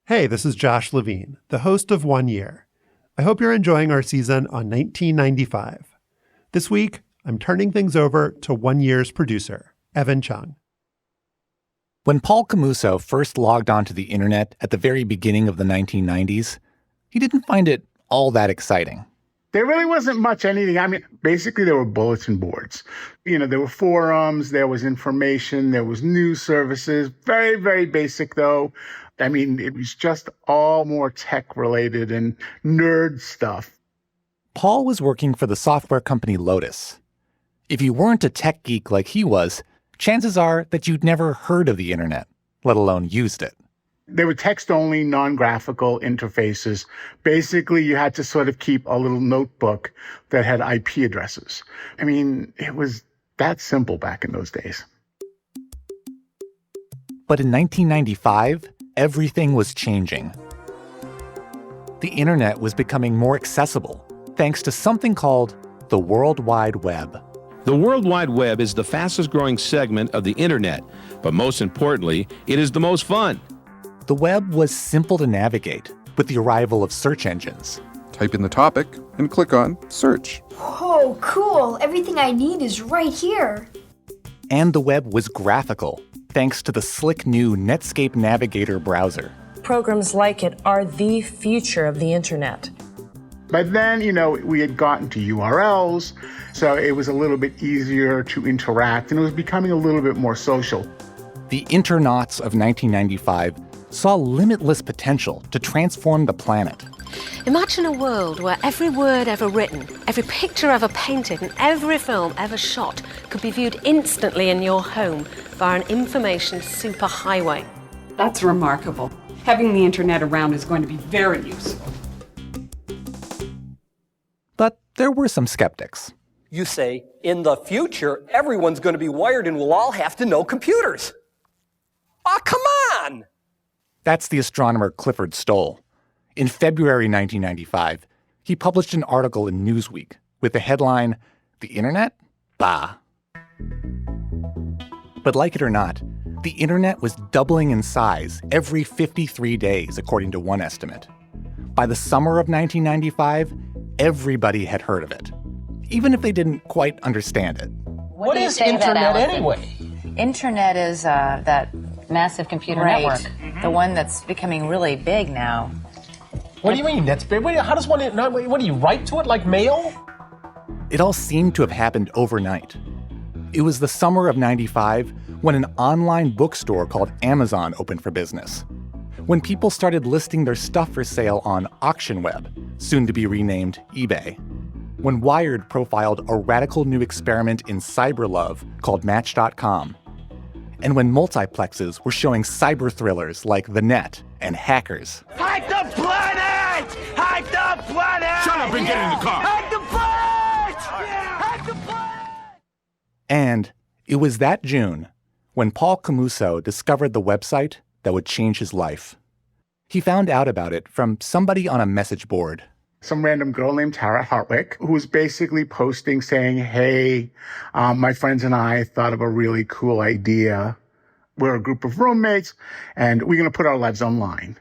Hey, this is Josh Levin, the host of 1 Year. I hope you're enjoying our season on 1995. This week, I'm turning things over to 1 Year's producer, Evan Chung. When Paul Camuso first logged onto the internet at the very beginning of the 1990s, he didn't find it all that exciting. There really wasn't much anything. I mean, basically there were bulletin boards. There were forums, there was information, there was news services. Very, very basic though. I mean, it was just all more tech-related and nerd stuff. Paul was working for the software company Lotus. If you weren't a tech geek like he was, chances are that you'd never heard of the internet, let alone used it. They were text-only, non-graphical interfaces. Basically, you had to sort of keep a little notebook that had IP addresses. I mean, it was that simple back in those days. But in 1995, everything was changing. The internet was becoming more accessible thanks to something called the World Wide Web. The World Wide Web is the fastest growing segment of the internet, but most importantly, it is the most fun. The web was simple to navigate with the arrival of search engines. Type in the topic and click on search. Whoa, cool. Everything I need is right here. And the web was graphical, thanks to the slick new Netscape Navigator browser. Programs like it are the future of the internet. By then, we had gotten to URLs, so it was a little bit easier to interact, and it was becoming a little bit more social. The Internauts of 1995 saw limitless potential to transform the planet. Imagine a world where every word ever written, every picture ever painted, and every film ever shot could be viewed instantly in your home via an information superhighway. That's remarkable. Having the internet around is going to be very useful. But there were some skeptics. You say, in the future, everyone's going to be wired and we'll all have to know computers. Oh, come on! That's the astronomer Clifford Stoll. In February 1995, he published an article in Newsweek with the headline, "The Internet? Bah." But like it or not, the internet was doubling in size every 53 days, according to one estimate. By the summer of 1995, everybody had heard of it, even if they didn't quite understand it. What is internet anyway? Internet is that massive computer network, the one that's becoming really big now. What do you mean? That's big? How does one, what do you write to it like mail? It all seemed to have happened overnight. It was the summer of 95 when an online bookstore called Amazon opened for business. When people started listing their stuff for sale on AuctionWeb, soon to be renamed eBay. When Wired profiled a radical new experiment in cyberlove called Match.com. And when multiplexes were showing cyber thrillers like The Net and Hackers. Hack the planet! Hack the planet! Shut up and get in the car! Hack the planet! Hack the planet! And it was that June when Paul Camuso discovered the website that would change his life. He found out about it from somebody on a message board. Some random girl named Tara Hartwick, who was basically posting saying, hey, my friends and I thought of a really cool idea. We're a group of roommates, and we're going to put our lives online.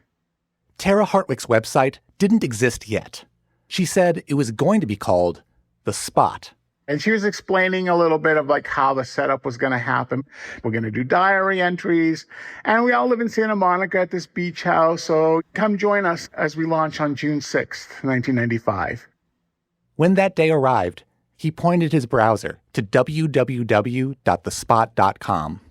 Tara Hartwick's website didn't exist yet. She said it was going to be called The Spot. And she was explaining a little bit of how the setup was going to happen. We're going to do diary entries, and we all live in Santa Monica at this beach house, so come join us as we launch on June 6th, 1995. When that day arrived, he pointed his browser to www.thespot.com.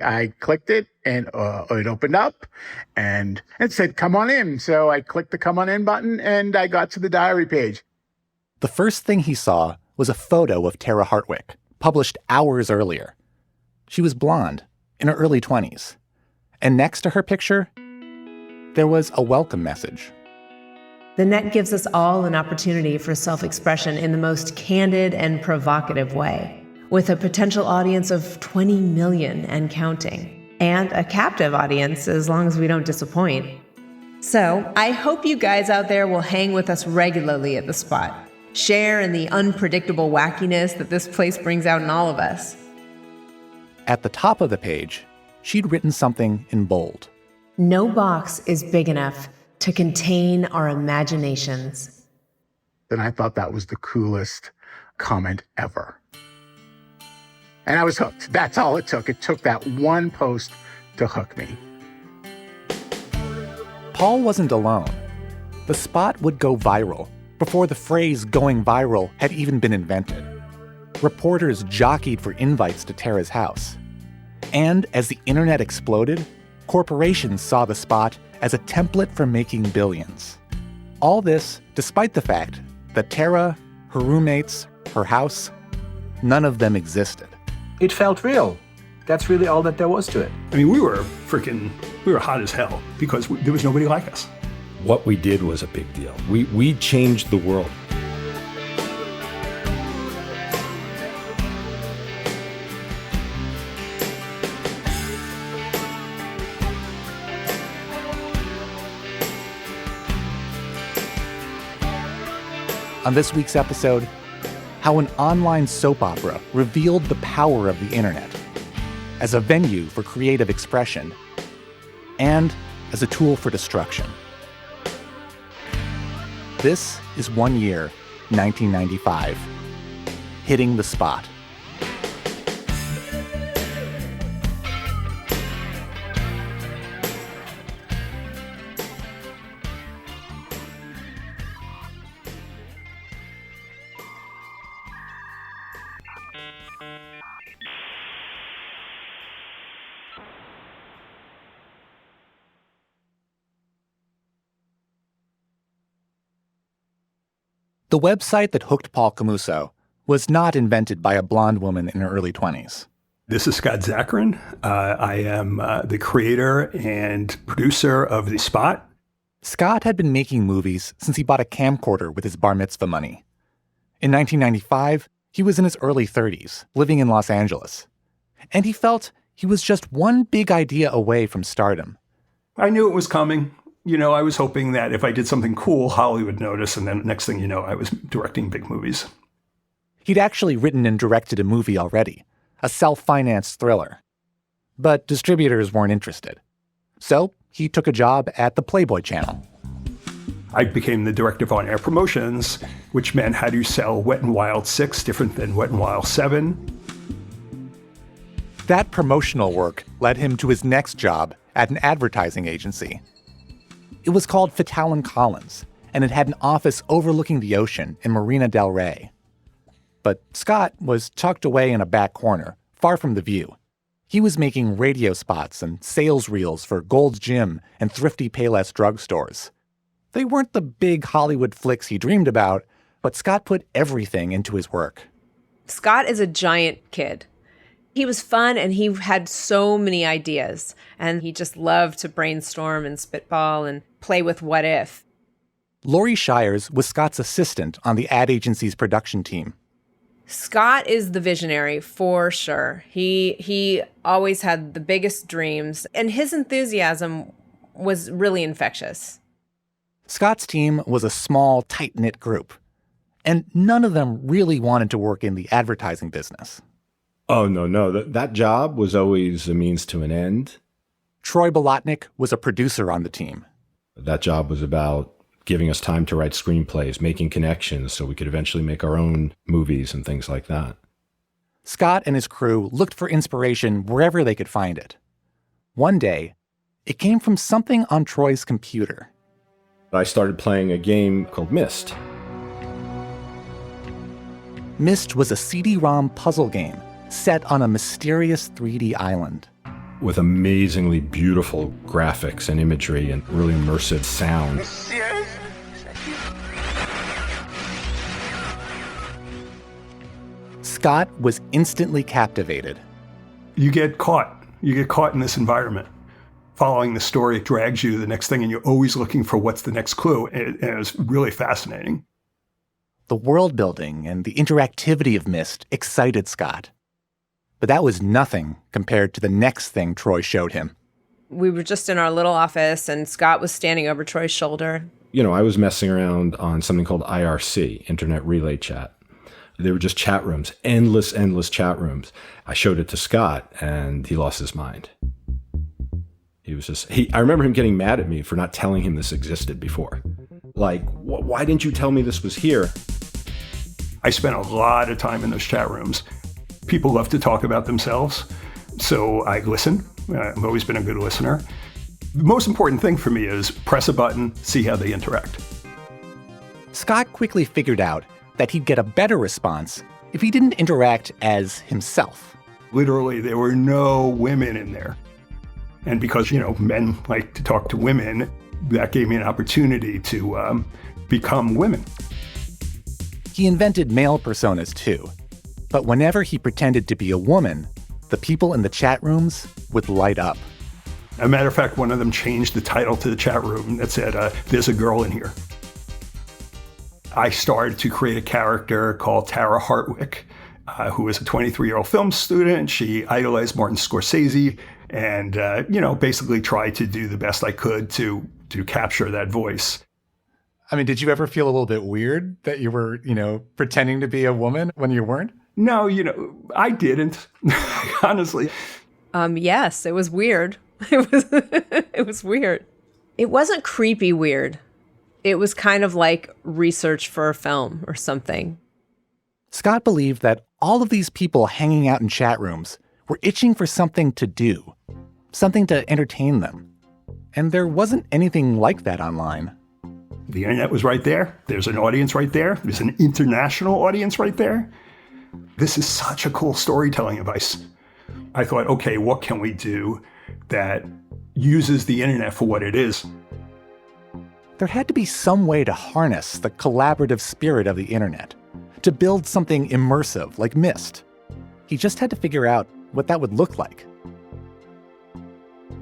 I clicked it, and it opened up, and it said, come on in. So I clicked the come on in button, and I got to the diary page. The first thing he saw was a photo of Tara Hartwick, published hours earlier. She was blonde, in her early 20s. And next to her picture, there was a welcome message. The net gives us all an opportunity for self-expression in the most candid and provocative way, with a potential audience of 20 million and counting, and a captive audience as long as we don't disappoint. So I hope you guys out there will hang with us regularly at The Spot. Share in the unpredictable wackiness that this place brings out in all of us. At the top of the page, she'd written something in bold. No box is big enough to contain our imaginations. And I thought that was the coolest comment ever. And I was hooked. That's all it took. It took that one post to hook me. Paul wasn't alone. The spot would go viral before the phrase going viral had even been invented. Reporters jockeyed for invites to Tara's house. And as the internet exploded, corporations saw the spot as a template for making billions. All this despite the fact that Tara, her roommates, her house, none of them existed. It felt real. That's really all that there was to it. I mean, we were hot as hell because there was nobody like us. What we did was a big deal. We changed the world. On this week's episode, how an online soap opera revealed the power of the internet as a venue for creative expression and as a tool for destruction. This is 1 year, 1995, hitting the spot. The website that hooked Paul Camuso was not invented by a blonde woman in her early 20s. This is Scott Zacharin. I am the creator and producer of The Spot. Scott had been making movies since he bought a camcorder with his bar mitzvah money. In 1995, he was in his early 30s, living in Los Angeles. And he felt he was just one big idea away from stardom. I knew it was coming. You know, I was hoping that if I did something cool, Hollywood would notice, and then next thing you know, I was directing big movies. He'd actually written and directed a movie already, a self-financed thriller. But distributors weren't interested. So he took a job at the Playboy Channel. I became the director of on-air promotions, which meant how do you sell Wet n Wild 6 different than Wet n Wild 7? That promotional work led him to his next job at an advertising agency. It was called Fatale & Collins, and it had an office overlooking the ocean in Marina del Rey. But Scott was tucked away in a back corner, far from the view. He was making radio spots and sales reels for Gold's Gym and Thrifty Payless drugstores. They weren't the big Hollywood flicks he dreamed about, but Scott put everything into his work. Scott is a giant kid. He was fun and he had so many ideas, and he just loved to brainstorm and spitball and play with what if. Lori Shires was Scott's assistant on the ad agency's production team. Scott is the visionary for sure. He always had the biggest dreams, and his enthusiasm was really infectious. Scott's team was a small, tight-knit group, and none of them really wanted to work in the advertising business. Oh, no. That job was always a means to an end. Troy Bolotnick was a producer on the team. That job was about giving us time to write screenplays, making connections so we could eventually make our own movies and things like that. Scott and his crew looked for inspiration wherever they could find it. One day, it came from something on Troy's computer. I started playing a game called Myst. Myst was a CD-ROM puzzle game set on a mysterious 3D island. With amazingly beautiful graphics and imagery and really immersive sound. Scott was instantly captivated. You get caught in this environment. Following the story, it drags you to the next thing, and you're always looking for what's the next clue. And it was really fascinating. The world building and the interactivity of Myst excited Scott. But that was nothing compared to the next thing Troy showed him. We were just in our little office, and Scott was standing over Troy's shoulder. You know, I was messing around on something called IRC, Internet Relay Chat. They were just chat rooms, endless chat rooms. I showed it to Scott, and he lost his mind. He was just, I remember him getting mad at me for not telling him this existed before. Like, why didn't you tell me this was here? I spent a lot of time in those chat rooms. People love to talk about themselves, so I listen. I've always been a good listener. The most important thing for me is press a button, see how they interact. Scott quickly figured out that he'd get a better response if he didn't interact as himself. Literally, there were no women in there. And because, men like to talk to women, that gave me an opportunity to become women. He invented male personas too. But whenever he pretended to be a woman, the people in the chat rooms would light up. As a matter of fact, one of them changed the title to the chat room that said, "There's a girl in here." I started to create a character called Tara Hartwick, who is a 23-year-old film student. She idolized Martin Scorsese and, basically tried to do the best I could to capture that voice. I mean, did you ever feel a little bit weird that you were, pretending to be a woman when you weren't? No, I didn't, honestly. Yes, it was weird. It was weird. It wasn't creepy weird. It was kind of like research for a film or something. Scott believed that all of these people hanging out in chat rooms were itching for something to do, something to entertain them. And there wasn't anything like that online. The internet was right there. There's an audience right there. There's an international audience right there. This is such a cool storytelling device. I thought, okay, what can we do that uses the internet for what it is? There had to be some way to harness the collaborative spirit of the internet, to build something immersive like Myst. He just had to figure out what that would look like.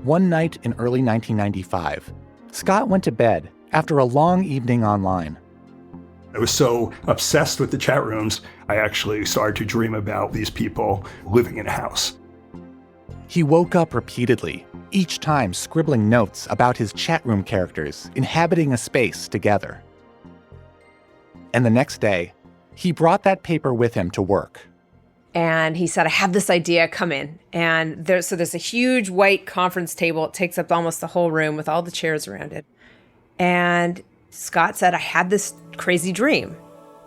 One night in early 1995, Scott went to bed after a long evening online. I was so obsessed with the chat rooms, I actually started to dream about these people living in a house. He woke up repeatedly, each time scribbling notes about his chat room characters inhabiting a space together. And the next day, he brought that paper with him to work. And he said, I have this idea, come in. And there's a huge white conference table. It takes up almost the whole room with all the chairs around it. And Scott said, I had this crazy dream.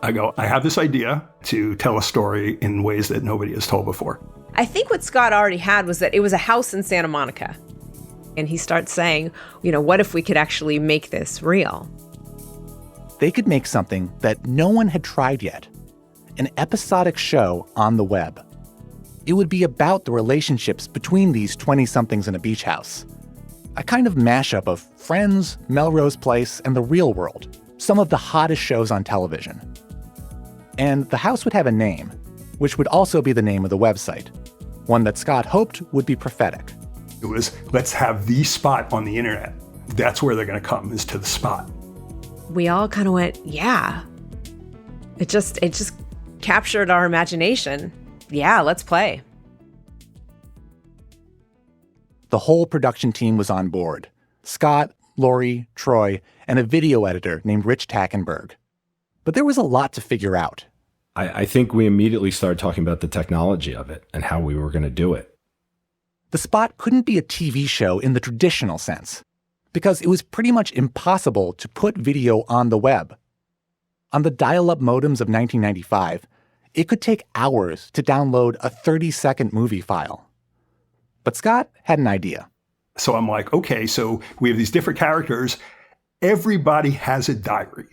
I go, I have this idea to tell a story in ways that nobody has told before. I think what Scott already had was that it was a house in Santa Monica. And he starts saying, what if we could actually make this real? They could make something that no one had tried yet, an episodic show on the web. It would be about the relationships between these 20-somethings in a beach house. A kind of mashup of Friends, Melrose Place, and The Real World, some of the hottest shows on television. And the house would have a name, which would also be the name of the website, one that Scott hoped would be prophetic. It was, let's have the spot on the internet. That's where they're going to come, is to the spot. We all kind of went, yeah. It just captured our imagination. Yeah, let's play. The whole production team was on board. Scott, Laurie, Troy, and a video editor named Rich Tackenberg. But there was a lot to figure out. I think we immediately started talking about the technology of it and how we were going to do it. The spot couldn't be a TV show in the traditional sense, because it was pretty much impossible to put video on the web. On the dial-up modems of 1995, it could take hours to download a 30-second movie file. But Scott had an idea. So I'm like, okay, so we have these different characters. Everybody has a diary.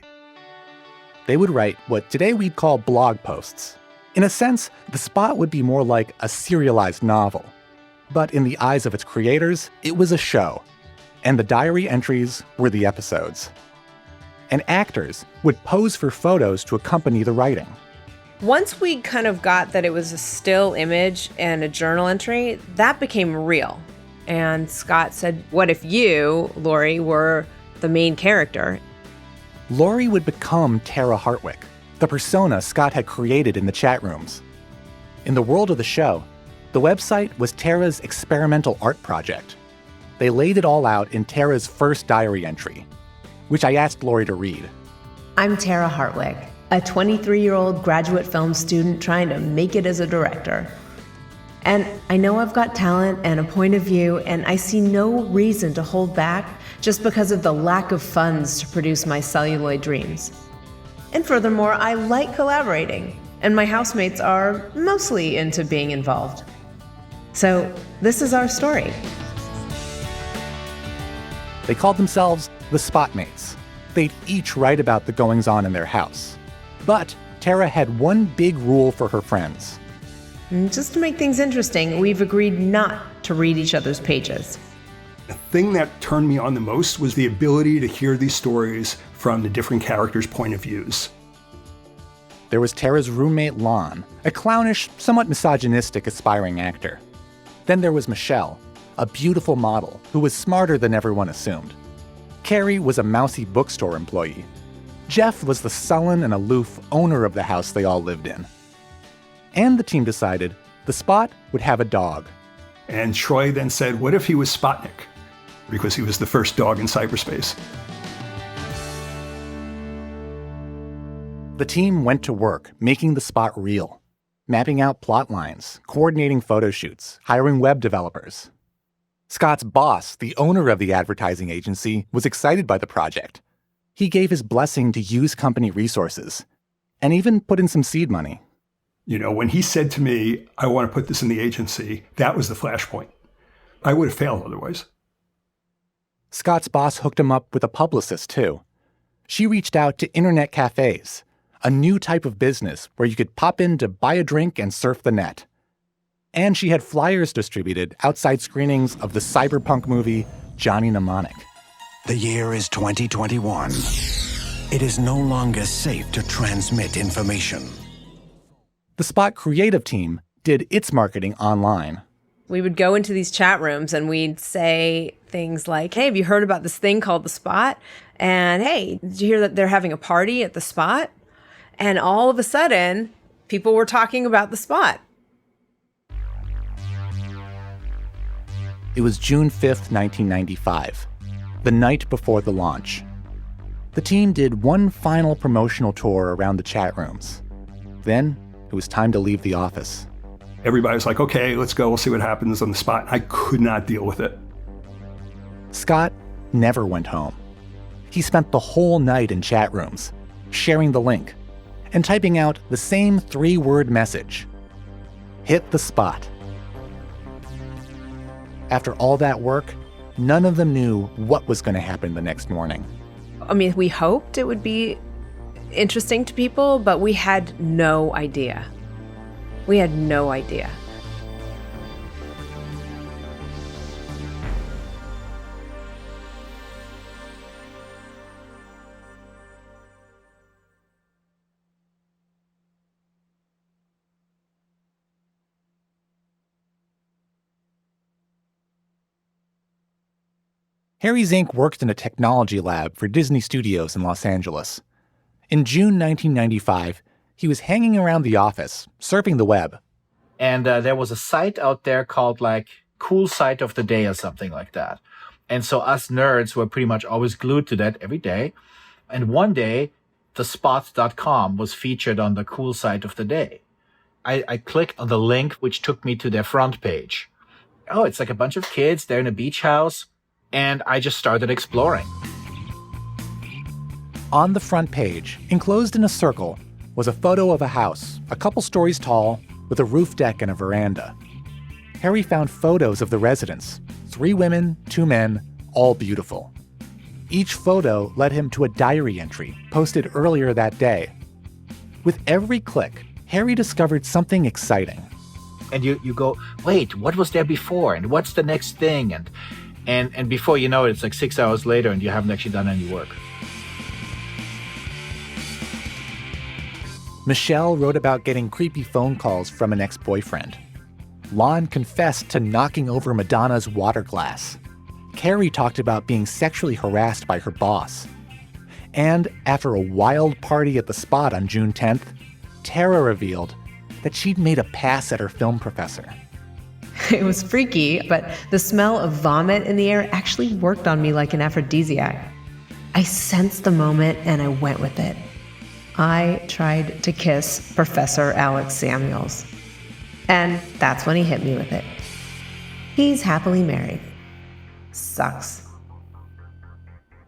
They would write what today we'd call blog posts. In a sense, the spot would be more like a serialized novel. But in the eyes of its creators, it was a show. And the diary entries were the episodes. And actors would pose for photos to accompany the writing. Once we kind of got that it was a still image and a journal entry, that became real. And Scott said, what if you, Laurie, were the main character? Laurie would become Tara Hartwick, the persona Scott had created in the chat rooms. In the world of the show, the website was Tara's experimental art project. They laid it all out in Tara's first diary entry, which I asked Laurie to read. I'm Tara Hartwick, a 23-year-old graduate film student trying to make it as a director. And I know I've got talent and a point of view, and I see no reason to hold back just because of the lack of funds to produce my celluloid dreams. And furthermore, I like collaborating, and my housemates are mostly into being involved. So this is our story. They called themselves the Spotmates. They'd each write about the goings-on in their house. But Tara had one big rule for her friends. And just to make things interesting, we've agreed not to read each other's pages. The thing that turned me on the most was the ability to hear these stories from the different characters' point of views. There was Tara's roommate, Lon, a clownish, somewhat misogynistic aspiring actor. Then there was Michelle, a beautiful model who was smarter than everyone assumed. Carrie was a mousy bookstore employee. Jeff was the sullen and aloof owner of the house they all lived in. And the team decided the Spot would have a dog. And Troy then said, what if he was Spotnik? Because he was the first dog in cyberspace. The team went to work making the Spot real, mapping out plot lines, coordinating photo shoots, hiring web developers. Scott's boss, the owner of the advertising agency, was excited by the project. He gave his blessing to use company resources, and even put in some seed money. You know, when he said to me, I want to put this in the agency, that was the flashpoint. I would have failed otherwise. Scott's boss hooked him up with a publicist, too. She reached out to internet cafes, a new type of business where you could pop in to buy a drink and surf the net. And she had flyers distributed outside screenings of the cyberpunk movie Johnny Mnemonic. The year is 2021. It is no longer safe to transmit information. The Spot creative team did its marketing online. We would go into these chat rooms and we'd say things like, hey, have you heard about this thing called The Spot? And hey, did you hear that they're having a party at The Spot? And all of a sudden, people were talking about The Spot. It was June 5th, 1995, the night before the launch. The team did one final promotional tour around the chat rooms. Then it was time to leave the office. Everybody was like, okay, let's go. We'll see what happens on the Spot. I could not deal with it. Scott never went home. He spent the whole night in chat rooms, sharing the link, and typing out the same 3-word message. Hit the Spot. After all that work, none of them knew what was going to happen the next morning. I mean, we hoped it would be interesting to people, but we had no idea. We had no idea. Harry Zink worked in a technology lab for Disney Studios in Los Angeles. In June 1995, he was hanging around the office, surfing the web. And there was a site out there called like Cool Site of the Day or something like that. And so us nerds were pretty much always glued to that every day. And one day, thespot.com was featured on the Cool Site of the Day. I clicked on the link, which took me to their front page. Oh, it's like a bunch of kids. They're in a beach house. And I just started exploring. On the front page, enclosed in a circle, was a photo of a house, a couple stories tall, with a roof deck and a veranda. Harry found photos of the residents, 3 women, 2 men, all beautiful. Each photo led him to a diary entry posted earlier that day. With every click, Harry discovered something exciting. And you go, wait, what was there before? And what's the next thing? And before you know it, it's like 6 hours later and you haven't actually done any work. Michelle wrote about getting creepy phone calls from an ex-boyfriend. Lon confessed to knocking over Madonna's water glass. Carrie talked about being sexually harassed by her boss. And after a wild party at the Spot on June 10th, Tara revealed that she'd made a pass at her film professor. It was freaky, but the smell of vomit in the air actually worked on me like an aphrodisiac. I sensed the moment and I went with it. I tried to kiss Professor Alex Samuels. And that's when he hit me with it. He's happily married. Sucks.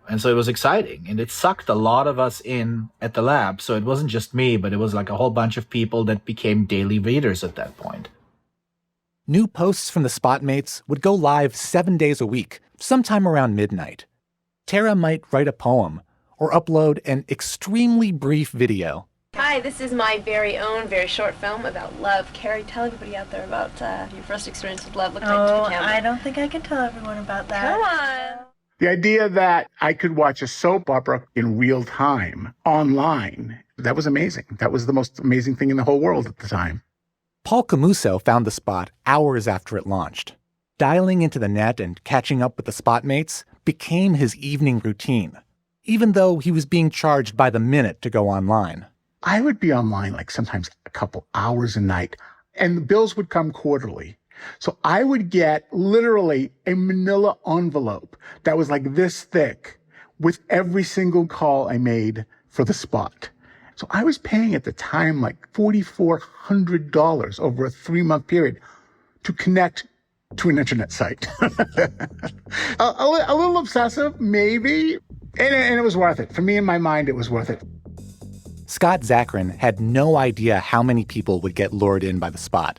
And so it was exciting, and it sucked a lot of us in at the lab. So it wasn't just me, but it was like a whole bunch of people that became daily readers at that point. New posts from the Spotmates would go live 7 days a week, sometime around midnight. Tara might write a poem or upload an extremely brief video. Hi, this is my very own, very short film about love. Carrie, tell everybody out there about your first experience with love. Look right to the camera. I don't think I can tell everyone about that. Come on. The idea that I could watch a soap opera in real time online, that was amazing. That was the most amazing thing in the whole world at the time. Paul Camuso found the Spot hours after it launched. Dialing into the net and catching up with the Spotmates became his evening routine, even though he was being charged by the minute to go online. I would be online like sometimes a couple hours a night, and the bills would come quarterly. So I would get literally a manila envelope that was like this thick with every single call I made for the Spot. So I was paying at the time like $4,400 over a 3-month period to connect to an internet site. a little obsessive, maybe, and it was worth it. For me, in my mind, it was worth it. Scott Zachrin had no idea how many people would get lured in by the Spot.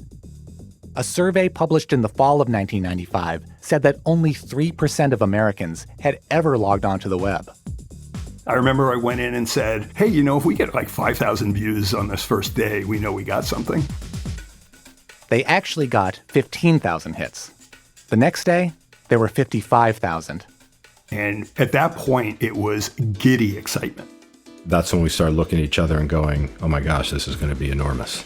A survey published in the fall of 1995 said that only 3% of Americans had ever logged onto the web. I remember I went in and said, hey, if we get like 5,000 views on this first day, we know we got something. They actually got 15,000 hits. The next day, there were 55,000. And at that point, it was giddy excitement. That's when we started looking at each other and going, oh my gosh, this is going to be enormous.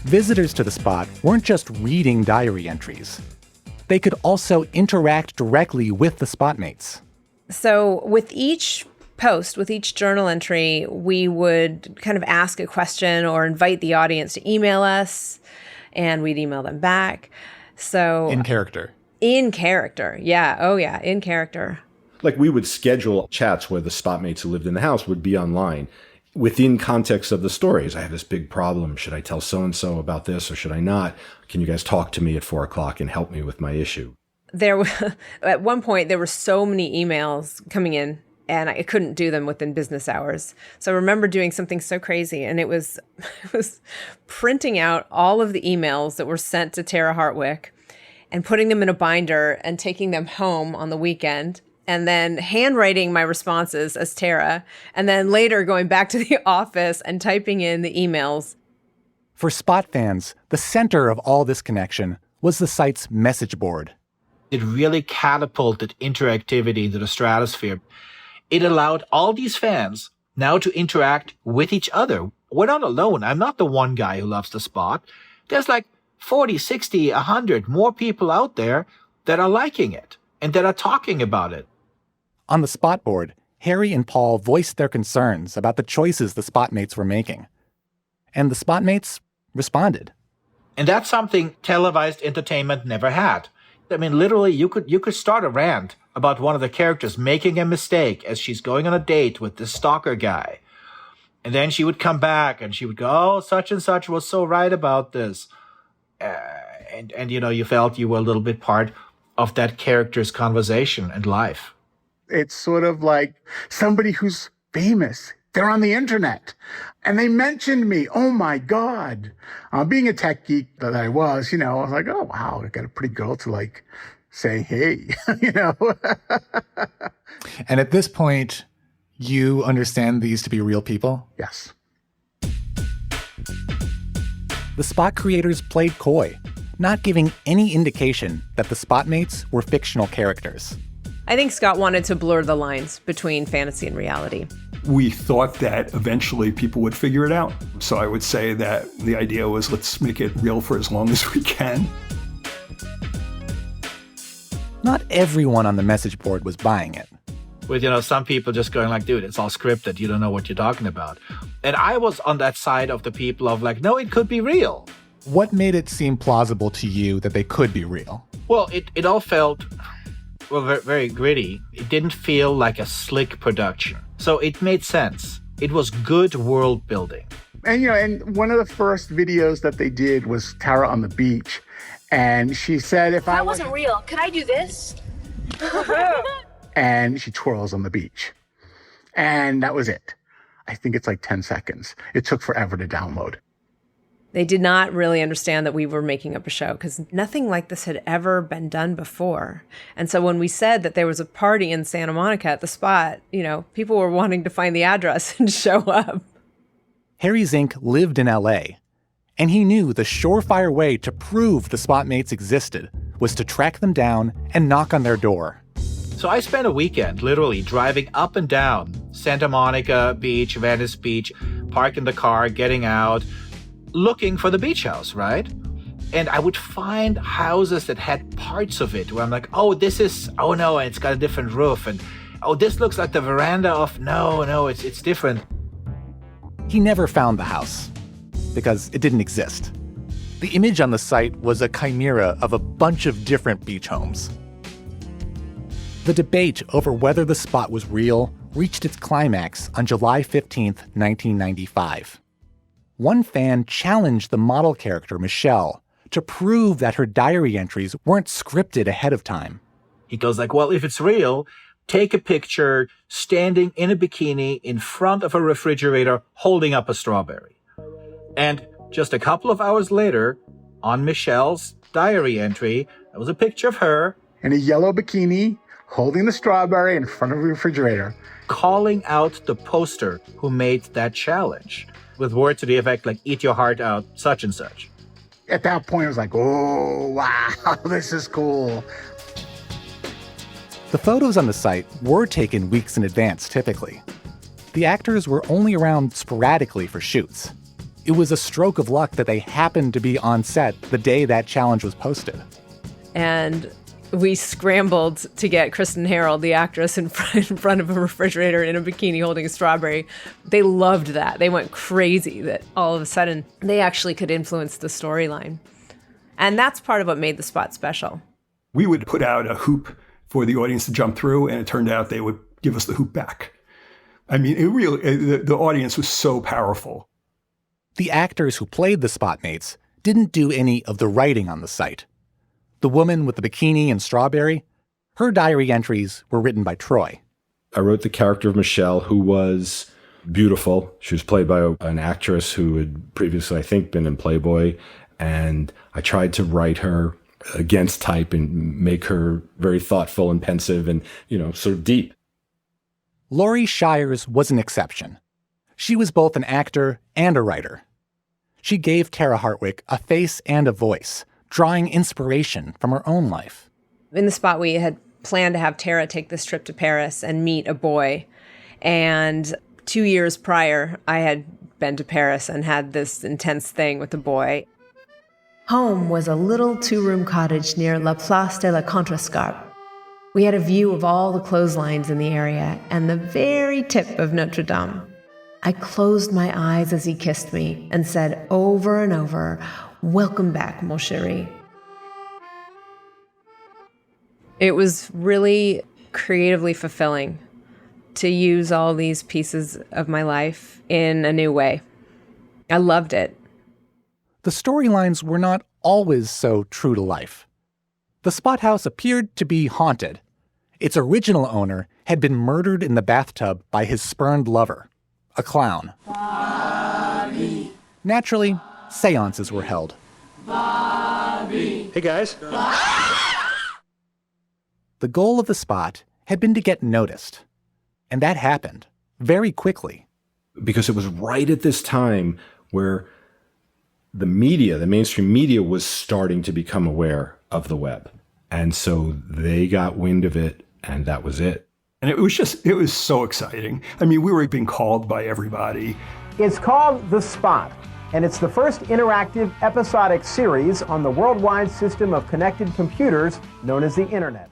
Visitors to the Spot weren't just reading diary entries. They could also interact directly with the Spotmates. So with each post, with each journal entry, we would kind of ask a question or invite the audience to email us, and we'd email them back. So in character. In character, yeah. Oh, yeah, in character. Like we would schedule chats where the Spotmates who lived in the house would be online within context of the stories. I have this big problem. Should I tell so-and-so about this or should I not? Can you guys talk to me at 4:00 and help me with my issue? At one point, there were so many emails coming in, and I couldn't do them within business hours. So I remember doing something so crazy, and it was printing out all of the emails that were sent to Tara Hartwick and putting them in a binder and taking them home on the weekend, and then handwriting my responses as Tara, and then later going back to the office and typing in the emails. For Spot fans, the center of all this connection was the site's message board. It really catapulted interactivity into the stratosphere. It allowed all these fans now to interact with each other. We're not alone. I'm not the one guy who loves the Spot. There's like 40, 60, 100 more people out there that are liking it and that are talking about it. On the Spot board, Harry and Paul voiced their concerns about the choices the Spotmates were making. And the Spotmates responded. And that's something televised entertainment never had. I mean, literally, you could start a rant about one of the characters making a mistake as she's going on a date with this stalker guy. And then she would come back and she would go, oh, such and such was so right about this. And you felt you were a little bit part of that character's conversation and life. It's sort of like somebody who's famous. They're on the internet and they mentioned me. Oh my God. Being a tech geek that I was, I was like, oh wow, I got a pretty girl to like say, hey, And at this point, you understand these to be real people? Yes. The Spot creators played coy, not giving any indication that the Spotmates were fictional characters. I think Scott wanted to blur the lines between fantasy and reality. We thought that eventually people would figure it out. So I would say that the idea was let's make it real for as long as we can. Not everyone on the message board was buying it. With, some people just going like, dude, it's all scripted. You don't know what you're talking about. And I was on that side of the people of like, no, it could be real. What made it seem plausible to you that they could be real? Well, it all felt, very, very gritty. It didn't feel like a slick production. So it made sense. It was good world building. And, and one of the first videos that they did was Tara on the beach. And she said, if I wasn't real, could I do this? And she twirls on the beach. And that was it. I think it's like 10 seconds. It took forever to download. They did not really understand that we were making up a show because nothing like this had ever been done before. And so when we said that there was a party in Santa Monica at the spot, people were wanting to find the address and show up. Harry Zink lived in LA, and he knew the surefire way to prove the Spotmates existed was to track them down and knock on their door. So I spent a weekend literally driving up and down Santa Monica Beach, Venice Beach, parking the car, getting out, looking for the beach house, right? And I would find houses that had parts of it where I'm like, oh no, it's got a different roof. And oh, this looks like the veranda of, no, it's different. He never found the house because it didn't exist. The image on the site was a chimera of a bunch of different beach homes. The debate over whether the spot was real reached its climax on July 15th, 1995. One fan challenged the model character, Michelle, to prove that her diary entries weren't scripted ahead of time. He goes like, well, if it's real, take a picture standing in a bikini in front of a refrigerator holding up a strawberry. And just a couple of hours later, on Michelle's diary entry, there was a picture of her in a yellow bikini holding the strawberry in front of a refrigerator, calling out the poster who made that challenge with words to the effect like, eat your heart out, such and such. At that point, I was like, oh, wow, this is cool. The photos on the site were taken weeks in advance, typically. The actors were only around sporadically for shoots. It was a stroke of luck that they happened to be on set the day that challenge was posted. And we scrambled to get Kristen Harrell, the actress, in front of a refrigerator in a bikini holding a strawberry. They loved that. They went crazy that all of a sudden they actually could influence the storyline. And that's part of what made the spot special. We would put out a hoop for the audience to jump through, and it turned out they would give us the hoop back. I mean, the audience was so powerful. The actors who played the Spotmates didn't do any of the writing on the site. The woman with the bikini and strawberry, her diary entries were written by Troy. I wrote the character of Michelle, who was beautiful. She was played by an actress who had previously, I think, been in Playboy. And I tried to write her against type and make her very thoughtful and pensive and, sort of deep. Laurie Shires was an exception. She was both an actor and a writer. She gave Tara Hartwick a face and a voice, drawing inspiration from her own life. In the spot, we had planned to have Tara take this trip to Paris and meet a boy. And 2 years prior, I had been to Paris and had this intense thing with the boy. Home was a little two-room cottage near La Place de la Contrescarpe. We had a view of all the clotheslines in the area and the very tip of Notre Dame. I closed my eyes as he kissed me and said over and over, "Welcome back, mon chéri." It was really creatively fulfilling to use all these pieces of my life in a new way. I loved it. The storylines were not always so true to life. The Spot House appeared to be haunted. Its original owner had been murdered in the bathtub by his spurned lover, a clown. Bobby. Naturally, seances were held. Bobby. Hey, guys. The goal of the Spot had been to get noticed. And that happened very quickly. Because it was right at this time where the media, the mainstream media, was starting to become aware of the web. And so they got wind of it, and that was it. And it was so exciting. I mean, we were being called by everybody. It's called The Spot, and it's the first interactive episodic series on the worldwide system of connected computers known as the Internet.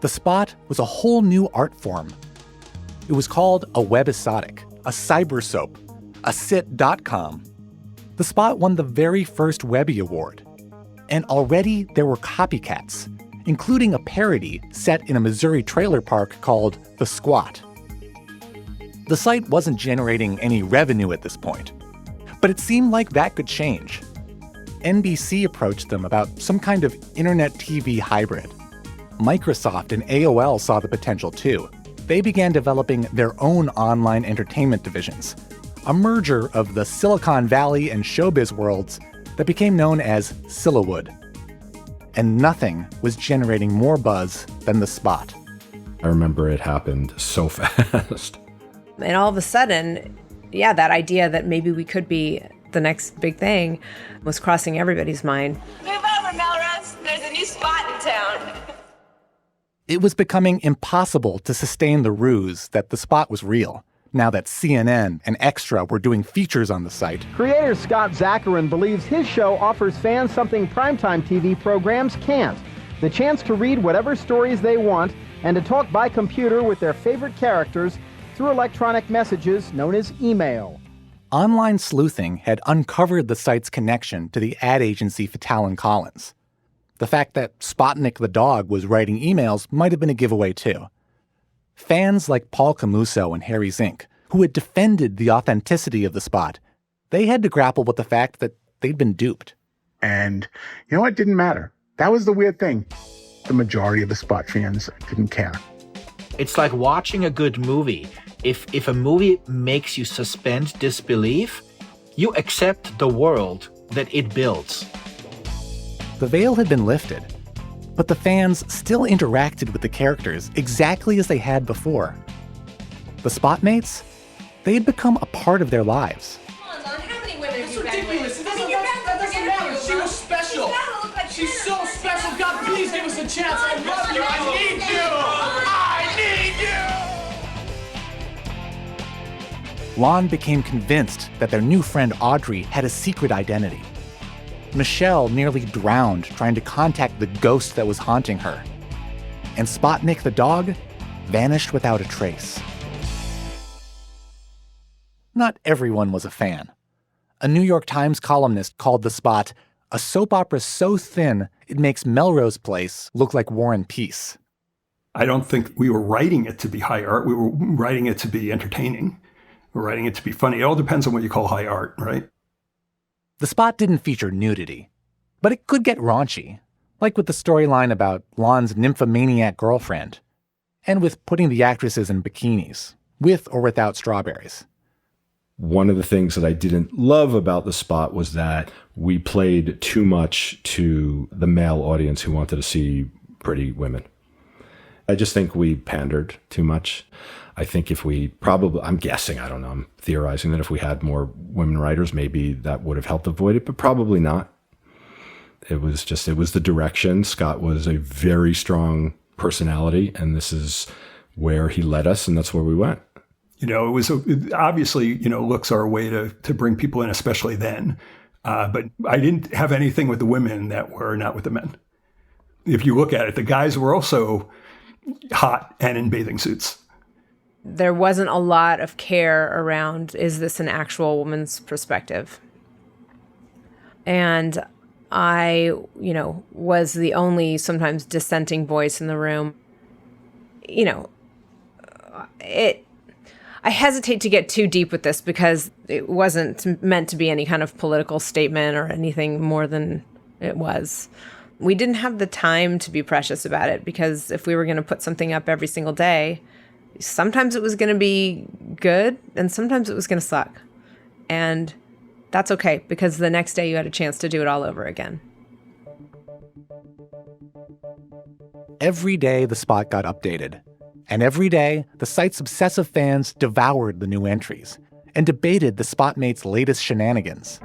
The Spot was a whole new art form. It was called a webisodic, a cyber soap, a sit.com. The Spot won the very first Webby Award. And already there were copycats, including a parody set in a Missouri trailer park called The Squat. The site wasn't generating any revenue at this point, but it seemed like that could change. NBC approached them about some kind of internet TV hybrid. Microsoft and AOL saw the potential too. They began developing their own online entertainment divisions, a merger of the Silicon Valley and showbiz worlds that became known as Sillywood. And nothing was generating more buzz than The Spot. I remember it happened so fast. And all of a sudden, yeah, that idea that maybe we could be the next big thing was crossing everybody's mind. Move over, Melrose. There's a new spot in town. It was becoming impossible to sustain the ruse that The Spot was real, now that CNN and Extra were doing features on the site. Creator Scott Zacharin believes his show offers fans something primetime TV programs can't: the chance to read whatever stories they want and to talk by computer with their favorite characters through electronic messages known as email. Online sleuthing had uncovered the site's connection to the ad agency Fatale & Collins. The fact that Spotnik the dog was writing emails might have been a giveaway too. Fans like Paul Camuso and Harry Zink, who had defended the authenticity of The Spot, they had to grapple with the fact that they'd been duped. And you know what? It didn't matter. That was the weird thing. The majority of the Spot fans didn't care. It's like watching a good movie. If a movie makes you suspend disbelief, you accept the world that it builds. The veil had been lifted, but the fans still interacted with the characters exactly as they had before. The Spotmates, they had become a part of their lives. It's ridiculous. That doesn't matter. She was special. She's so special. God, please give us a chance. I love you. I need you. I need you. Lon became convinced that their new friend Audrey had a secret identity. Michelle nearly drowned trying to contact the ghost that was haunting her. And Spotnik the dog vanished without a trace. Not everyone was a fan. A New York Times columnist called The Spot a soap opera so thin it makes Melrose Place look like War and Peace. I don't think we were writing it to be high art. We were writing it to be entertaining. We were writing it to be funny. It all depends on what you call high art, right? The Spot didn't feature nudity, but it could get raunchy, like with the storyline about Lon's nymphomaniac girlfriend, and with putting the actresses in bikinis, with or without strawberries. One of the things that I didn't love about The Spot was that we played too much to the male audience who wanted to see pretty women. I just think we pandered too much. I think if we I'm guessing, I don't know, I'm theorizing that if we had more women writers, maybe that would have helped avoid it, but probably not. It was the direction. Scott was a very strong personality, and this is where he led us, and that's where we went. You know, obviously, looks are a way to bring people in, especially then. But I didn't have anything with the women that were not with the men. If you look at it, the guys were also hot and in bathing suits. There wasn't a lot of care around, is this an actual woman's perspective? And I, was the only sometimes dissenting voice in the room. I hesitate to get too deep with this because it wasn't meant to be any kind of political statement or anything more than it was. We didn't have the time to be precious about it because if we were going to put something up every single day, sometimes it was going to be good and sometimes it was going to suck. And that's okay because the next day you had a chance to do it all over again. Every day the Spot got updated. And every day, the site's obsessive fans devoured the new entries and debated the Spotmates' latest shenanigans.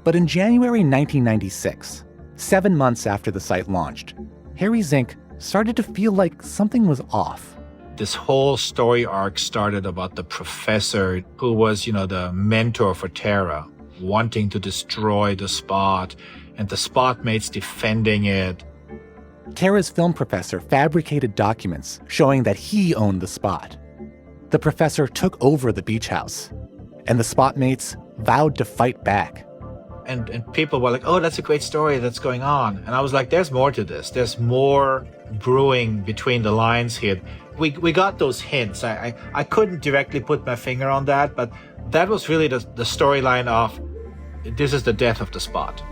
But in January 1996, 7 months after the site launched, Harry Zink started to feel like something was off. This whole story arc started about the professor who was, the mentor for Tara, wanting to destroy the Spot, and the Spotmates defending it. Tara's film professor fabricated documents showing that he owned the Spot. The professor took over the beach house, and the Spotmates vowed to fight back. And people were like, oh, that's a great story that's going on. And I was like, there's more to this. There's more brewing between the lines here. We got those hints. I couldn't directly put my finger on that, but that was really the storyline of this is the death of the Spot.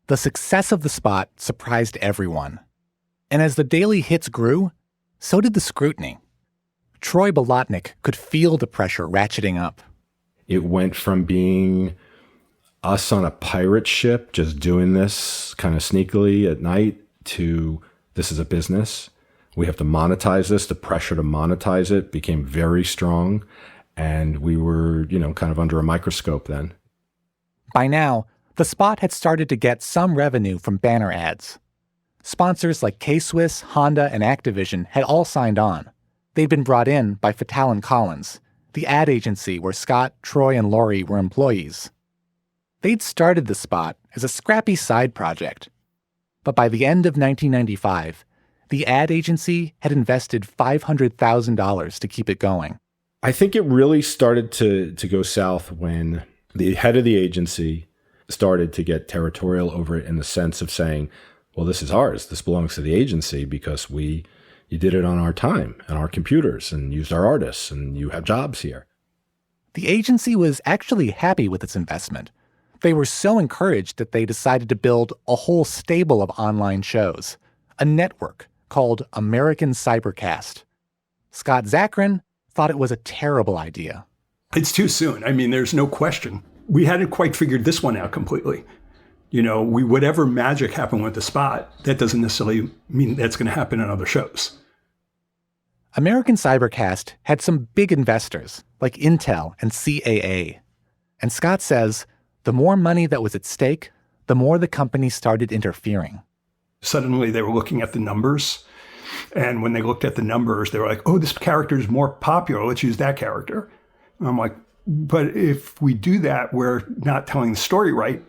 The success of the Spot surprised everyone. And as the daily hits grew, so did the scrutiny. Troy Bolotnick could feel the pressure ratcheting up. It went from being us on a pirate ship, just doing this kind of sneakily at night, to this is a business. We have to monetize this. The pressure to monetize it became very strong. And we were, kind of under a microscope then. By now, the Spot had started to get some revenue from banner ads. Sponsors like K-Swiss, Honda, and Activision had all signed on. They'd been brought in by Fattal & Collins, the ad agency where Scott, Troy, and Laurie were employees. They'd started the Spot as a scrappy side project. But by the end of 1995, the ad agency had invested $500,000 to keep it going. I think it really started to go south when the head of the agency started to get territorial over it in the sense of saying, well, this is ours. This belongs to the agency because you did it on our time and our computers and used our artists and you have jobs here. The agency was actually happy with its investment. They were so encouraged that they decided to build a whole stable of online shows, a network called American Cybercast. Scott Zachrin thought it was a terrible idea. It's too soon. I mean, there's no question. We hadn't quite figured this one out completely. Whatever magic happened with the Spot, that doesn't necessarily mean that's going to happen in other shows. American Cybercast had some big investors like Intel and CAA. And Scott says the more money that was at stake, the more the company started interfering. Suddenly they were looking at the numbers. And when they looked at the numbers, they were like, oh, this character is more popular. Let's use that character. And I'm like, but if we do that, we're not telling the story right.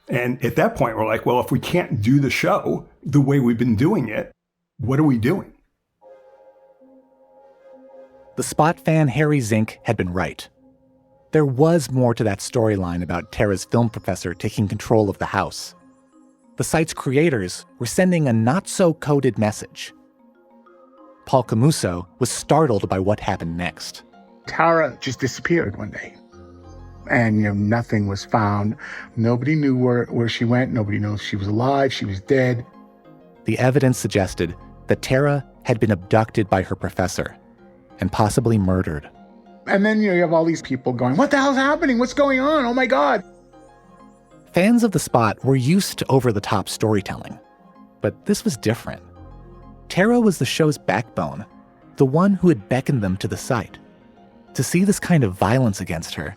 And at that point, we're like, well, if we can't do the show the way we've been doing it, what are we doing? The Spot fan Harry Zink had been right. There was more to that storyline about Tara's film professor taking control of the house. The site's creators were sending a not-so-coded message. Paul Camuso was startled by what happened next. Tara just disappeared one day. And, nothing was found. Nobody knew where she went. Nobody knows if she was alive, she was dead. The evidence suggested that Tara had been abducted by her professor and possibly murdered. And then, you have all these people going, what the hell's happening? What's going on? Oh, my God. Fans of the Spot were used to over-the-top storytelling. But this was different. Tara was the show's backbone, the one who had beckoned them to the site. To see this kind of violence against her,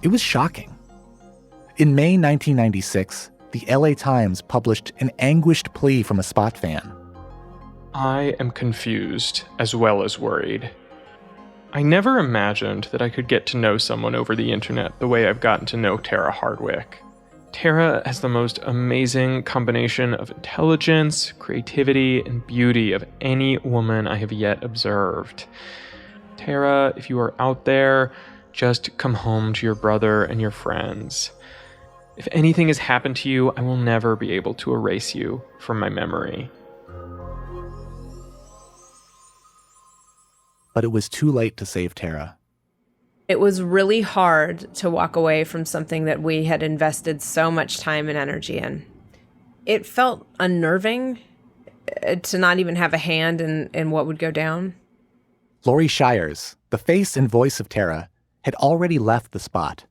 it was shocking. In May 1996, the LA Times published an anguished plea from a Spot fan. I am confused as well as worried. I never imagined that I could get to know someone over the internet the way I've gotten to know Tara Hardwick. Tara has the most amazing combination of intelligence, creativity, and beauty of any woman I have yet observed. Tara, if you are out there, just come home to your brother and your friends. If anything has happened to you, I will never be able to erase you from my memory. But it was too late to save Tara. It was really hard to walk away from something that we had invested so much time and energy in. It felt unnerving to not even have a hand in what would go down. Laurie Shires, the face and voice of Tara, had already left the Spot.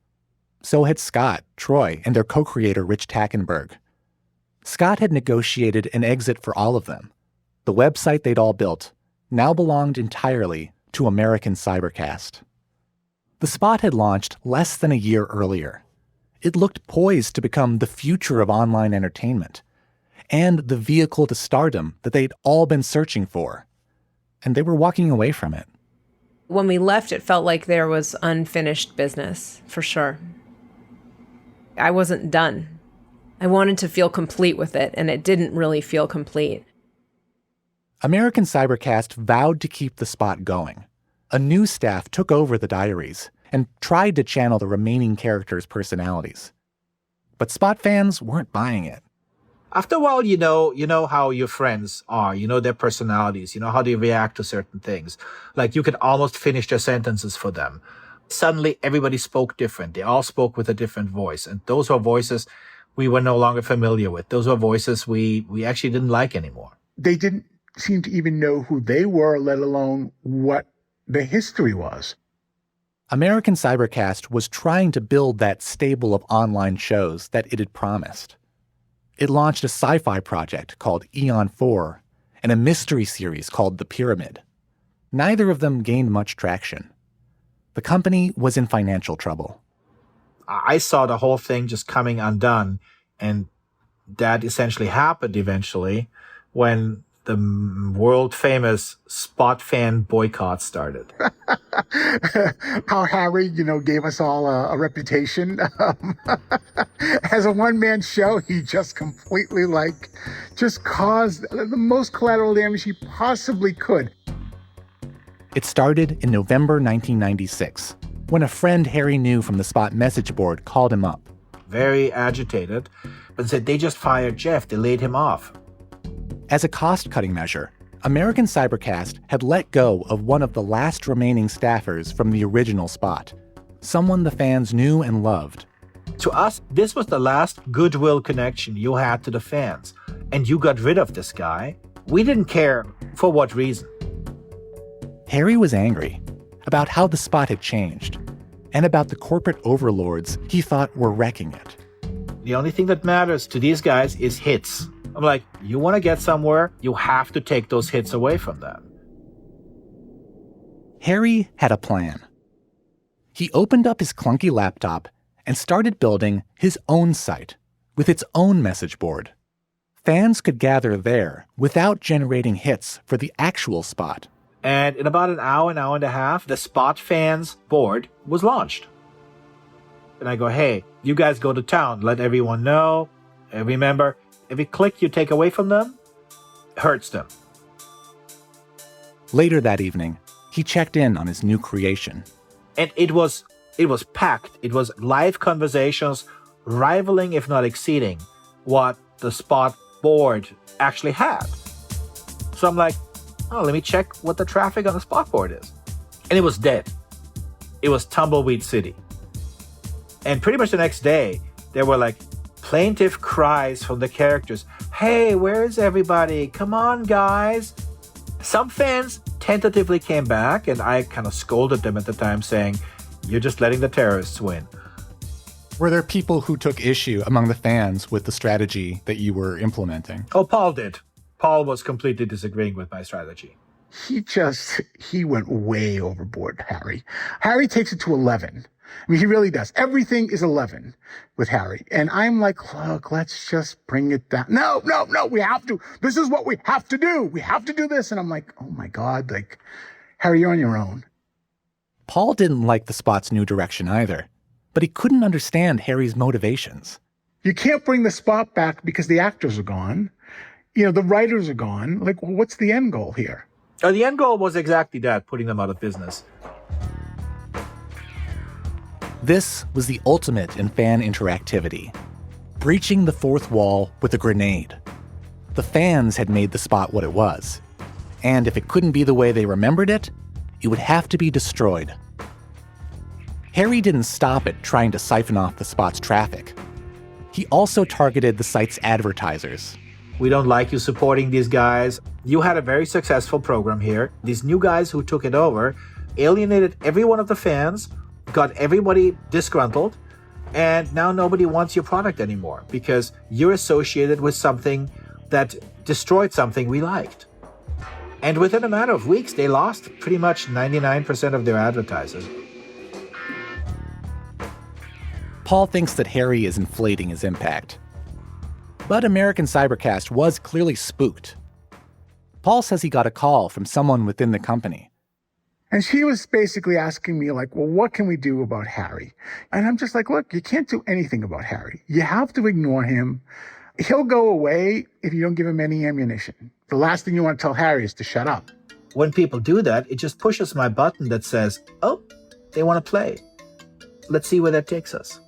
So had Scott, Troy, and their co-creator Rich Tackenberg. Scott had negotiated an exit for all of them. The website they'd all built now belonged entirely to American Cybercast. The Spot had launched less than a year earlier. It looked poised to become the future of online entertainment and the vehicle to stardom that they'd all been searching for. And they were walking away from it. When we left, it felt like there was unfinished business, for sure. I wasn't done. I wanted to feel complete with it, and it didn't really feel complete. American Cybercast vowed to keep the spot going. A new staff took over the diaries and tried to channel the remaining characters' personalities. But Spot fans weren't buying it. After a while, you know how your friends are, you know their personalities, you know how they react to certain things. Like you could almost finish their sentences for them. Suddenly, everybody spoke different. They all spoke with a different voice. And those were voices we were no longer familiar with. Those were voices we actually didn't like anymore. They didn't seem to even know who they were, let alone what the history was. American Cybercast was trying to build that stable of online shows that it had promised. It launched a sci-fi project called Eon 4 and a mystery series called The Pyramid. Neither of them gained much traction. The company was in financial trouble. I saw the whole thing just coming undone, and that essentially happened eventually when the world-famous Spot fan boycott started. How Harry, gave us all a reputation. As a one-man show, he just completely, just caused the most collateral damage he possibly could. It started in November 1996, when a friend Harry knew from the Spot message board called him up. Very agitated, and said they just fired Jeff, they laid him off. As a cost-cutting measure, American Cybercast had let go of one of the last remaining staffers from the original Spot, someone the fans knew and loved. To us, this was the last goodwill connection you had to the fans, and you got rid of this guy. We didn't care for what reason. Harry was angry about how the Spot had changed and about the corporate overlords he thought were wrecking it. The only thing that matters to these guys is hits. I'm like, you want to get somewhere, you have to take those hits away from them. Harry had a plan. He opened up his clunky laptop and started building his own site with its own message board. Fans could gather there without generating hits for the actual Spot. And in about an hour and a half, the Spot fans board was launched. And I go, hey, you guys go to town, let everyone know. And remember, every click you take away from them hurts them. Later that evening, he checked in on his new creation. And it was packed. It was live conversations rivaling, if not exceeding, what the Spot board actually had. So I'm like, oh, let me check what the traffic on the Spot board is. And it was dead. It was Tumbleweed City. And pretty much the next day, there were plaintive cries from the characters. Hey, where is everybody? Come on, guys. Some fans tentatively came back, and I kind of scolded them at the time, saying, you're just letting the terrorists win. Were there people who took issue among the fans with the strategy that you were implementing? Oh, Paul did. Paul was completely disagreeing with my strategy. He went way overboard, Harry. Harry takes it to 11. I mean, he really does. Everything is 11 with Harry. And I'm like, look, let's just bring it down. No, we have to. This is what we have to do. We have to do this. And I'm like, oh my God, Harry, you're on your own. Paul didn't like the Spot's new direction either, but he couldn't understand Harry's motivations. You can't bring the Spot back because the actors are gone. The writers are gone. What's the end goal here? The end goal was exactly that, putting them out of business. This was the ultimate in fan interactivity, breaching the fourth wall with a grenade. The fans had made the Spot what it was, and if it couldn't be the way they remembered it, it would have to be destroyed. Harry didn't stop at trying to siphon off the Spot's traffic. He also targeted the site's advertisers. We don't like you supporting these guys. You had a very successful program here. These new guys who took it over alienated every one of the fans, got everybody disgruntled, and now nobody wants your product anymore because you're associated with something that destroyed something we liked. And within a matter of weeks, they lost pretty much 99% of their advertisers. Paul thinks that Harry is inflating his impact. But American Cybercast was clearly spooked. Paul says he got a call from someone within the company. And she was basically asking me like, well, what can we do about Harry? And I'm just like, look, you can't do anything about Harry. You have to ignore him. He'll go away if you don't give him any ammunition. The last thing you want to tell Harry is to shut up. When people do that, it just pushes my button that says, oh, they want to play. Let's see where that takes us.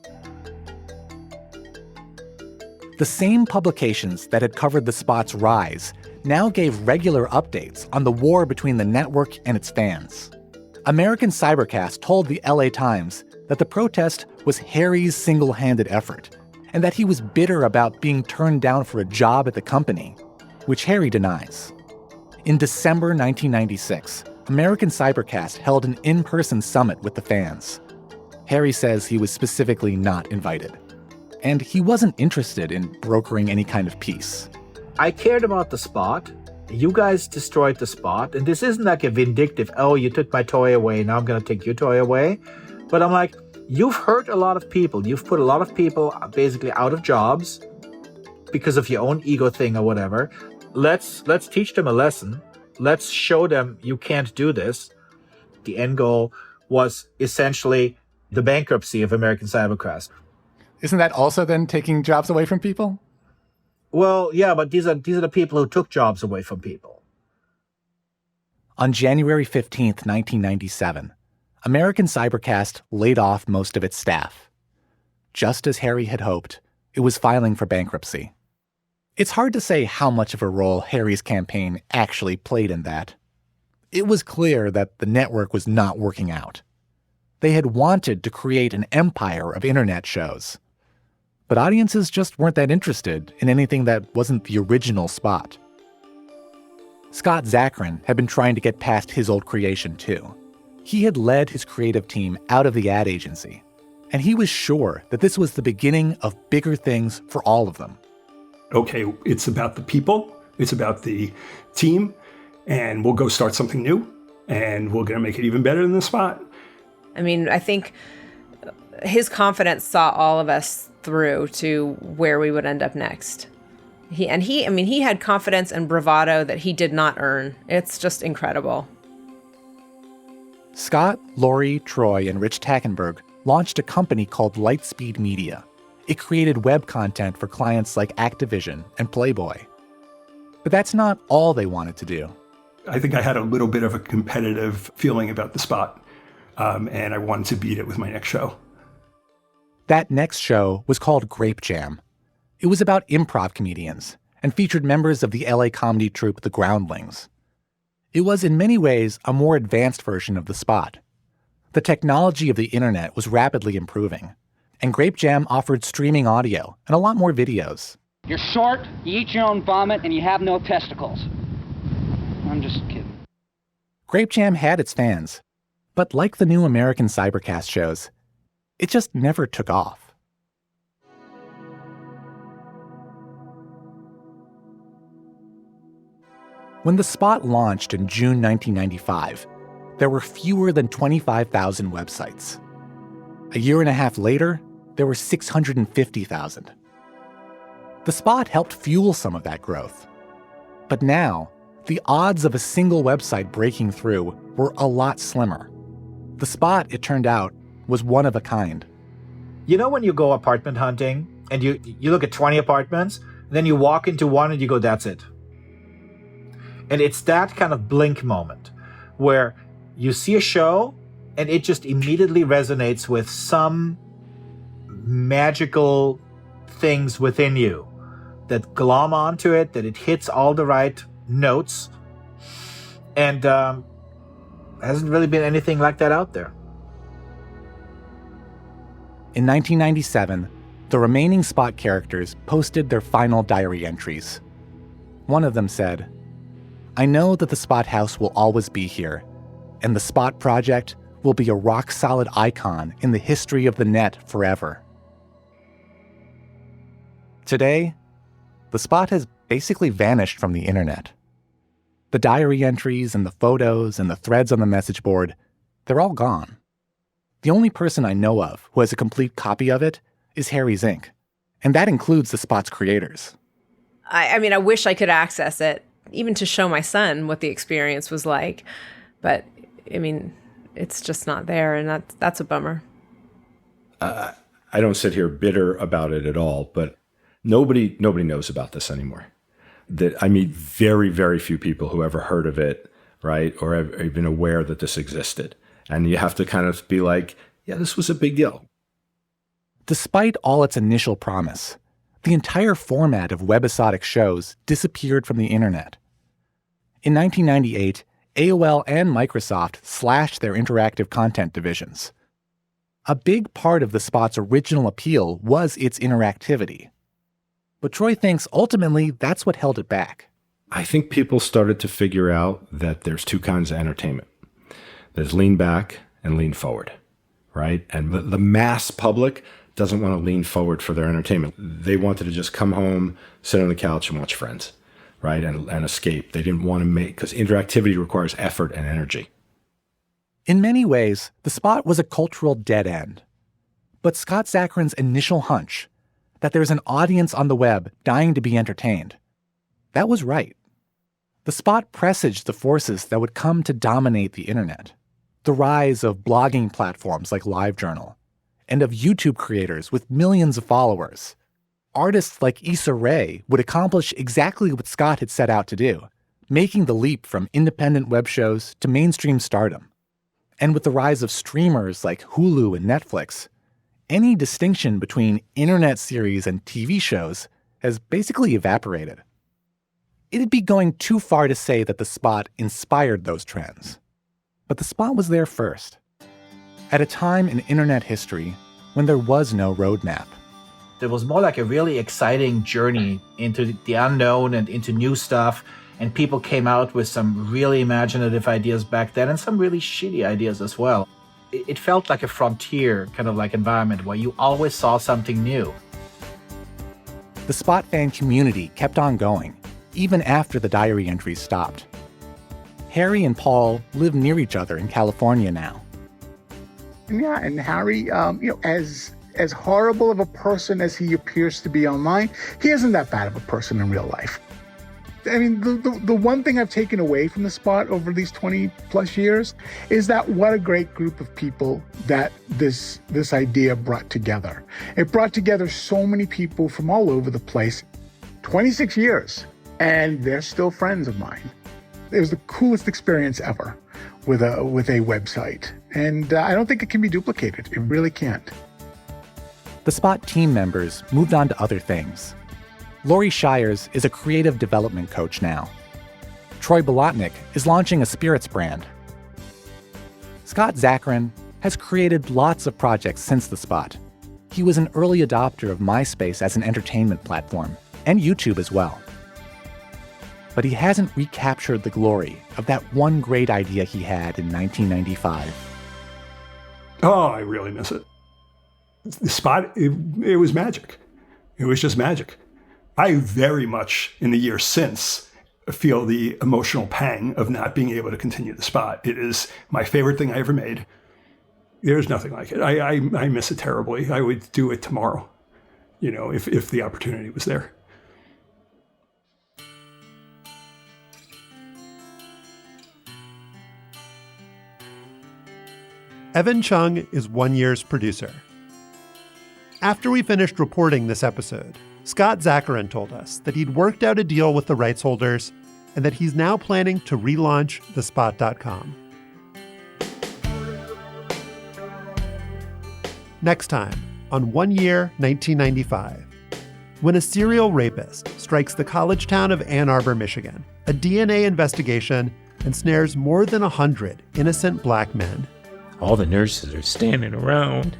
The same publications that had covered the Spot's rise now gave regular updates on the war between the network and its fans. American Cybercast told the LA Times that the protest was Harry's single-handed effort, and that he was bitter about being turned down for a job at the company, which Harry denies. In December 1996, American Cybercast held an in-person summit with the fans. Harry says he was specifically not invited, and he wasn't interested in brokering any kind of peace. I cared about the Spot. You guys destroyed the Spot, and this isn't like a vindictive, oh, you took my toy away, now I'm going to take your toy away. But I'm like, you've hurt a lot of people. You've put a lot of people basically out of jobs because of your own ego thing or whatever. Let's teach them a lesson. Let's show them you can't do this. The end goal was essentially the bankruptcy of American Cybercast. Isn't that also then taking jobs away from people? Well, yeah, but these are the people who took jobs away from people. On January 15th, 1997, American Cybercast laid off most of its staff. Just as Harry had hoped, it was filing for bankruptcy. It's hard to say how much of a role Harry's campaign actually played in that. It was clear that the network was not working out. They had wanted to create an empire of internet shows. But audiences just weren't that interested in anything that wasn't the original Spot. Scott Zakarin had been trying to get past his old creation too. He had led his creative team out of the ad agency, and he was sure that this was the beginning of bigger things for all of them. Okay, it's about the people, it's about the team, and we'll go start something new, and we're going to make it even better than the Spot. I mean, I think his confidence saw all of us through to where we would end up next. He had confidence and bravado that he did not earn. It's just incredible. Scott, Lori, Troy, and Rich Tackenberg launched a company called Lightspeed Media. It created web content for clients like Activision and Playboy. But that's not all they wanted to do. I think I had a little bit of a competitive feeling about the Spot, and I wanted to beat it with my next show. That next show was called Grape Jam. It was about improv comedians and featured members of the LA comedy troupe The Groundlings. It was in many ways a more advanced version of the Spot. The technology of the internet was rapidly improving, and Grape Jam offered streaming audio and a lot more videos. You're short, you eat your own vomit, and you have no testicles. I'm just kidding. Grape Jam had its fans, but like the new American Cybercast shows, it just never took off. When the Spot launched in June 1995, there were fewer than 25,000 websites. A year and a half later, there were 650,000. The Spot helped fuel some of that growth. But now, the odds of a single website breaking through were a lot slimmer. The Spot, it turned out, was one of a kind. You know when you go apartment hunting and you look at 20 apartments, and then you walk into one and you go, that's it. And it's that kind of blink moment where you see a show and it just immediately resonates with some magical things within you that glom onto it, that it hits all the right notes. And hasn't really been anything like that out there. In 1997, the remaining Spot characters posted their final diary entries. One of them said, "I know that the Spot House will always be here, and the Spot Project will be a rock-solid icon in the history of the net forever." Today, the Spot has basically vanished from the internet. The diary entries and the photos and the threads on the message board, they're all gone. The only person I know of who has a complete copy of it is Harry's Inc., and that includes the Spot's creators. I mean, I wish I could access it, even to show my son what the experience was like. But I mean, it's just not there, and that's a bummer. I don't sit here bitter about it at all, but nobody knows about this anymore. I meet very, very few people who ever heard of it, right, or have been aware that this existed. And you have to kind of be like, yeah, this was a big deal. Despite all its initial promise, the entire format of webisodic shows disappeared from the internet. In 1998, AOL and Microsoft slashed their interactive content divisions. A big part of the spot's original appeal was its interactivity. But Troy thinks ultimately that's what held it back. I think people started to figure out that there's two kinds of entertainment. There's lean back and lean forward, right? And the mass public doesn't want to lean forward for their entertainment. They wanted to just come home, sit on the couch and watch Friends, right? And escape. They didn't want to because interactivity requires effort and energy. In many ways, the spot was a cultural dead end. But Scott Zacharin's initial hunch, that there's an audience on the web dying to be entertained, that was right. The spot presaged the forces that would come to dominate the internet. The rise of blogging platforms like LiveJournal, and of YouTube creators with millions of followers. Artists like Issa Rae would accomplish exactly what Scott had set out to do, making the leap from independent web shows to mainstream stardom. And with the rise of streamers like Hulu and Netflix, any distinction between internet series and TV shows has basically evaporated. It'd be going too far to say that the spot inspired those trends. But the spot was there first, at a time in internet history when there was no roadmap. It was more like a really exciting journey into the unknown and into new stuff. And people came out with some really imaginative ideas back then and some really shitty ideas as well. It felt like a frontier kind of like environment where you always saw something new. The Spot fan community kept on going, even after the diary entries stopped. Harry and Paul live near each other in California now. Yeah, and Harry, as horrible of a person as he appears to be online, he isn't that bad of a person in real life. I mean, the one thing I've taken away from the spot over these 20 plus years is that what a great group of people that this idea brought together. It brought together so many people from all over the place, 26 years, and they're still friends of mine. It was the coolest experience ever with a website, and I don't think it can be duplicated. It really can't. The Spot team members moved on to other things. Lori Shires is a creative development coach now. Troy Bolotnick is launching a spirits brand. Scott Zacharin has created lots of projects since the spot. He was an early adopter of MySpace as an entertainment platform, and YouTube as well. But he hasn't recaptured the glory of that one great idea he had in 1995. Oh, I really miss it. The spot, it was magic. It was just magic. I very much, in the years since, feel the emotional pang of not being able to continue the spot. It is my favorite thing I ever made. There's nothing like it. I miss it terribly. I would do it tomorrow, if the opportunity was there. Evan Chung is 1 year's producer. After we finished reporting this episode, Scott Zacharin told us that he'd worked out a deal with the rights holders and that he's now planning to relaunch thespot.com. Next time on 1 Year, 1995. When a serial rapist strikes the college town of Ann Arbor, Michigan, a DNA investigation ensnares more than 100 innocent black men. All the nurses are standing around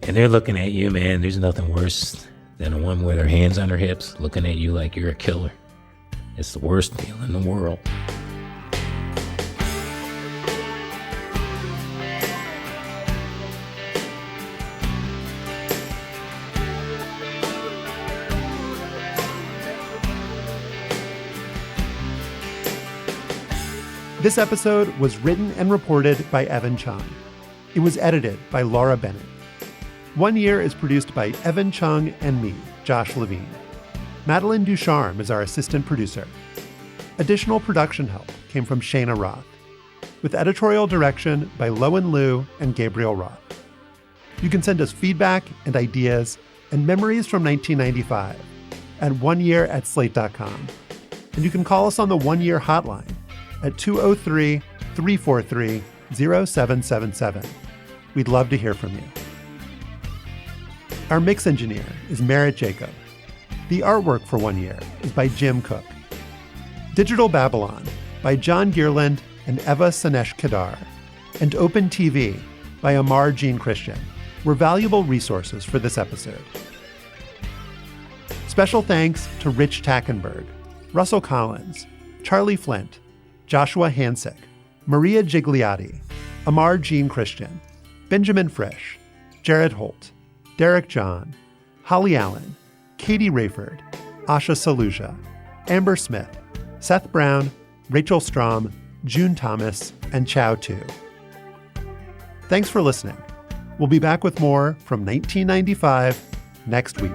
and they're looking at you, man. There's nothing worse than a woman with her hands on her hips looking at you like you're a killer. It's the worst feeling in the world. This episode was written and reported by Evan Chung. It was edited by Laura Bennett. 1 Year is produced by Evan Chung and me, Josh Levin. Madeline Ducharme is our assistant producer. Additional production help came from Cheyna Roth. with editorial direction by Lowen Liu and Gabriel Roth. You can send us feedback and ideas and memories from 1995 at oneyear@slate.com. And you can call us on the 1 Year hotline at 203-343-0777. We'd love to hear from you. Our mix engineer is Merritt Jacob. The artwork for 1 Year is by Jim Cook. Digital Babylon by John Gearland and Eva Sanesh Kedar, and Open TV by Amar Jean Christian were valuable resources for this episode. Special thanks to Rich Tackenberg, Russell Collins, Charlie Flint, Joshua Hansick, Maria Gigliotti, Amar Jean Christian, Benjamin Frisch, Jared Holt, Derek John, Holly Allen, Katie Rayford, Asha Saluja, Amber Smith, Seth Brown, Rachel Strom, June Thomas, and Chow Tu. Thanks for listening. We'll be back with more from 1995 next week.